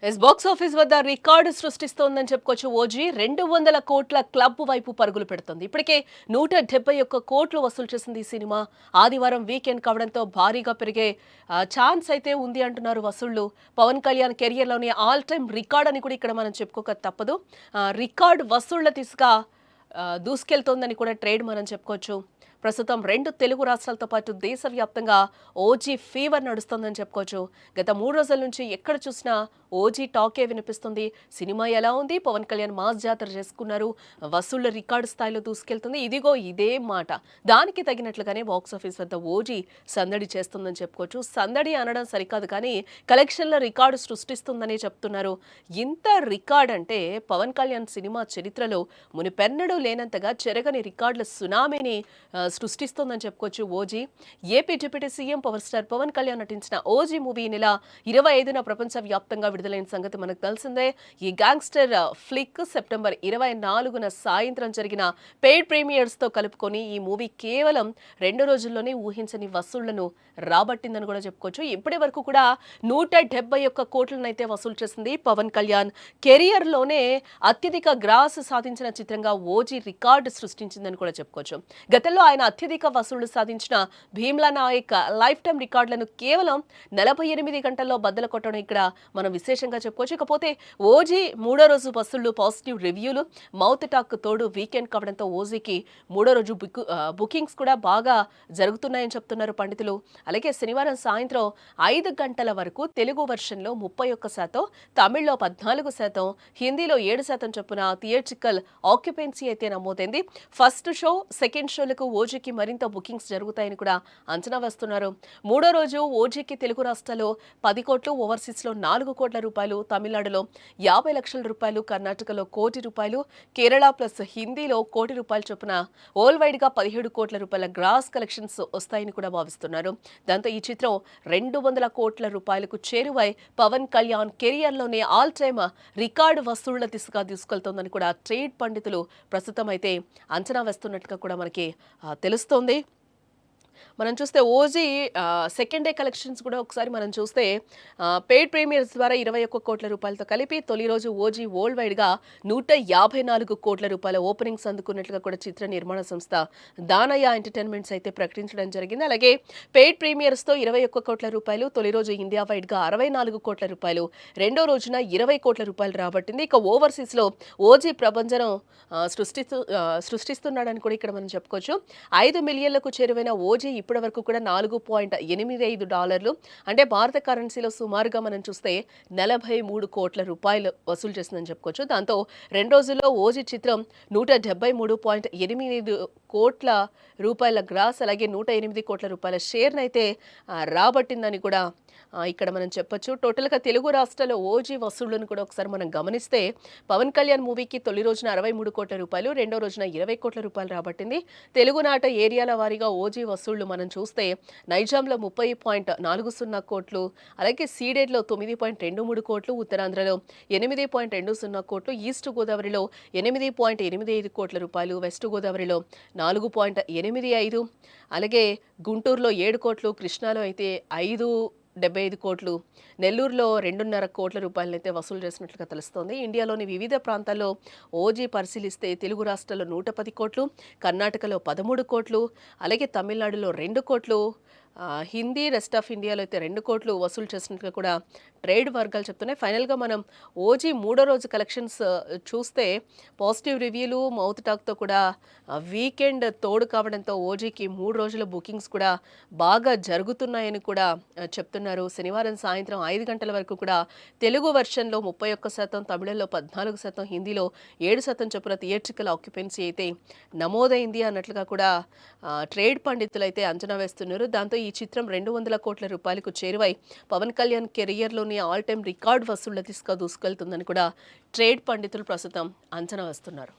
Box office వద్ద record సృష్టిస్తోందని చెప్పుకోవచ్చు. OG 200 కోట్ల క్లబ్ వైపు పరుగులు పెడుతోంది. ఇప్పటికే 171 కోట్లు వసూలు చేసింది ఈ సినిమా. ఆదివారం వీకెండ్ కావడంతో భారీగా పెరిగే ఛాన్స్ అయితే ఉంది అంటున్నారు వసూళ్లు. పవన్ కళ్యాణ్ కెరియర్లోని ఆల్ టైమ్ రికార్డ్ అని కూడా ఇక్కడ మనం చెప్పుకోక తప్పదు. రికార్డ్ వసూళ్ల దిశగా దూసుకెళ్తోందని కూడా ట్రేడ్ మనం చెప్పుకోవచ్చు. ప్రస్తుతం 2 తెలుగు రాష్ట్రాలతో పాటు దేశవ్యాప్తంగా ఓజీ ఫీవర్ నడుస్తోందని చెప్పుకోవచ్చు. గత 3 రోజుల నుంచి ఎక్కడ చూసినా ఓజీ టాకే వినిపిస్తుంది. సినిమా ఎలా ఉంది, పవన్ కళ్యాణ్ మాస్ జాతర చేసుకున్నారు, వసూళ్ల రికార్డు స్థాయిలో దూసుకెళ్తుంది. ఇదిగో ఇదే మాట. దానికి తగినట్లుగానే బాక్స్ ఆఫీస్ వద్ద ఓజీ సందడి చేస్తుందని చెప్పుకోవచ్చు. సందడి అనడం సరికాదు, కానీ కలెక్షన్ల రికార్డు సృష్టిస్తుందని చెప్తున్నారు. ఇంత రికార్డ్ అంటే పవన్ కళ్యాణ్ సినిమా చరిత్రలో మునిపెన్నడూ లేనంతగా చెరగని రికార్డుల సునామీని సృష్టిస్తోందని చెప్పుకోవచ్చు OG. AP deputy CM power star Pawan Kalyan నటించిన ఓజీ మూవీ నెల 25న ప్రపంచవ్యాప్తంగా విడుదలైన సంగతి మనకు తెలిసిందే. ఈ గ్యాంగ్స్టర్ ఫ్లిక్ సెప్టెంబర్ 24న సాయంత్రం జరిగిన పెయిడ్ ప్రీమియర్స్ తో కలుపుకొని ఈ మూవీ కేవలం 2 రోజుల్లోనే ఊహించని వసూళ్లను రాబట్టిందని కూడా చెప్పుకోవచ్చు. ఇప్పటి వరకు కూడా 171 కోట్లను అయితే వసూలు చేసింది. పవన్ కళ్యాణ్ కెరియర్ లోనే అత్యధిక గ్రాస్ సాధించిన చిత్రంగా ఓజీ రికార్డు సృష్టించిందని కూడా చెప్పుకోవచ్చు. గతంలో ఆయన అత్యధిక వసూళ్లు సాధించిన భీమ్లా నాయక్ లైఫ్ టైమ్ రికార్డులను కేవలం 48 గంటల్లో బద్దలు కొట్టడం ఇక్కడ మనం విశేషంగా చెప్పుకోవచ్చు. ఇకపోతే ఓజీ 3వ రోజు వసూళ్లు, పాజిటివ్ రివ్యూలు, మౌత్ టాక్ తోడు వీకెండ్ కావడంతో ఓజీకి 3వ రోజు బుకింగ్స్ కూడా బాగా జరుగుతున్నాయని చెప్తున్నారు పండితులు. అలాగే శనివారం సాయంత్రం 5 గంటల వరకు తెలుగు వెర్షన్లో 31%, తమిళ్లో 14%, హిందీలో 7% చొప్పున థియేట్రికల్ ఆక్యుపెన్సీ అయితే నమోదైంది. ఫస్ట్ షో, సెకండ్ షోలకు ఓజీకి మరింత బుకింగ్స్ జరుగుతాయని కూడా అంచనా వేస్తున్నారు. 3వ రోజు ఓజీకి తెలుగు రాష్ట్రాల్లో 10 కోట్లు, ఓవర్సీస్లో 4 కోట్ల రూపాయలు, తమిళనాడులో 50 లక్షల రూపాయలు, కర్ణాటకలో 1 కోటి రూపాయలు, కేరళ ప్లస్ హిందీలో 1 కోటి రూపాయల చొప్పున ఓల్ వైడ్ గా 17 కోట్ల రూపాయల గ్రాస్ కలెక్షన్స్ వస్తాయని కూడా భావిస్తున్నారు. దాంతో ఈ చిత్రం 200 కోట్ల రూపాయలకు చేరువై పవన్ కళ్యాణ్ కెరియర్లోనే ఆల్ టైమ్ రికార్డు వసూళ్ల దిశగా తీసుకెళ్తోందని కూడా ట్రేడ్ పండితులు ప్రస్తుతం అయితే అంచనా వేస్తున్నట్టుగా కూడా మనకి తెలుస్తోంది. మనం చూస్తే ఓజీ సెకండ్ డే కలెక్షన్స్ కూడా ఒకసారి మనం చూస్తే పెయిడ్ ప్రీమియర్స్ ద్వారా 21 కోట్ల రూపాయలతో కలిపి తొలి రోజు ఓజీ వరల్డ్ వైడ్గా 154 కోట్ల రూపాయల ఓపెనింగ్స్ అందుకున్నట్లుగా కూడా చిత్ర నిర్మాణ సంస్థ దానయ్య ఎంటర్టైన్మెంట్స్ అయితే ప్రకటించడం జరిగింది. అలాగే పెయిడ్ ప్రీమియర్స్తో 21 కోట్ల రూపాయలు, తొలి రోజు ఇండియా వైడ్గా 64 కోట్ల రూపాయలు, రెండో రోజున 20 కోట్ల రూపాయలు రాబట్టింది. ఇక ఓవర్సీస్లో ఓజీ ప్రభంజనం సృష్టిస్తున్నాడని కూడా ఇక్కడ మనం చెప్పుకోవచ్చు. 5 మిలియన్లకు చేరువైన ఓజీ ఇప్పటి వరకు కూడా $4.85, అంటే భారత కరెన్సీలో సుమారుగా మనం చూస్తే 43 కోట్ల రూపాయలు వసూలు చేసిందని చెప్పుకోవచ్చు. దాంతో 2 రోజుల్లో ఓజీ చిత్రం 173.85 కోట్ల రూపాయల గ్రాస్, అలాగే 108 కోట్ల రూపాయల షేర్నైతే రాబట్టిందని కూడా ఇక్కడ మనం చెప్పొచ్చు. టోటల్గా తెలుగు రాష్ట్రాల్లో ఓజీ వసూళ్లను కూడా ఒకసారి మనం గమనిస్తే పవన్ కళ్యాణ్ మూవీకి తొలి రోజున 63 కోట్ల రూపాయలు, రెండో రోజున 20 కోట్ల రూపాయలు రాబట్టింది. తెలుగునాట ఏరియాల వారీగా ఓజీ వసూళ్లు మనం చూస్తే నైజాంలో 30.40 కోట్లు, అలాగే సీడెడ్లో 9.23 కోట్లు, ఉత్తరాంధ్రలో 8.20 కోట్లు, ఈస్ట్ గోదావరిలో 8.85 కోట్ల రూపాయలు, వెస్ట్ గోదావరిలో 4.85, అలాగే గుంటూరులో 7 కోట్లు, కృష్ణాలో అయితే 5.75 కోట్లు, నెల్లూరులో 2.5 కోట్ల రూపాయలనైతే వసూలు చేసినట్లుగా తెలుస్తోంది. ఇండియాలోని వివిధ ప్రాంతాల్లో ఓజీ పరిశీలిస్తే తెలుగు రాష్ట్రాల్లో 110 కోట్లు, కర్ణాటకలో 13 కోట్లు, అలాగే తమిళనాడులో 2 కోట్లు, హిందీ, రెస్ట్ ఆఫ్ ఇండియాలో అయితే 2 కోట్లు వసూలు చేసినట్లుగా కూడా ట్రేడ్ వర్గాలు చెప్తున్నాయి. ఫైనల్గా మనం ఓజీ 3వ రోజు కలెక్షన్స్ చూస్తే పాజిటివ్ రివ్యూలు, మౌత్ టాక్తో కూడా వీకెండ్ తోడు కావడంతో ఓజీకి 3 రోజుల బుకింగ్స్ కూడా బాగా జరుగుతున్నాయని కూడా చెప్తున్నారు. శనివారం సాయంత్రం 5 గంటల వరకు కూడా తెలుగు వెర్షన్లో 31%, తమిళంలో 14%, హిందీలో 7% చొప్పున థియేట్రికల్ ఆక్యుపెన్సీ అయితే నమోదైంది అన్నట్లుగా కూడా ట్రేడ్ పండితులు అయితే అంచనా వేస్తున్నారు. దాంతో ఈ చిత్రం 200 కోట్ల రూపాయలకు చేరువై పవన్ కళ్యాణ్ కెరియర్లోని ఆల్ టైమ్ రికార్డ్ వసూళ్ల దిశగా దూసుకెళ్తుందని కూడా ట్రేడ్ పండితులు ప్రస్తుతం అంచనా వేస్తున్నారు.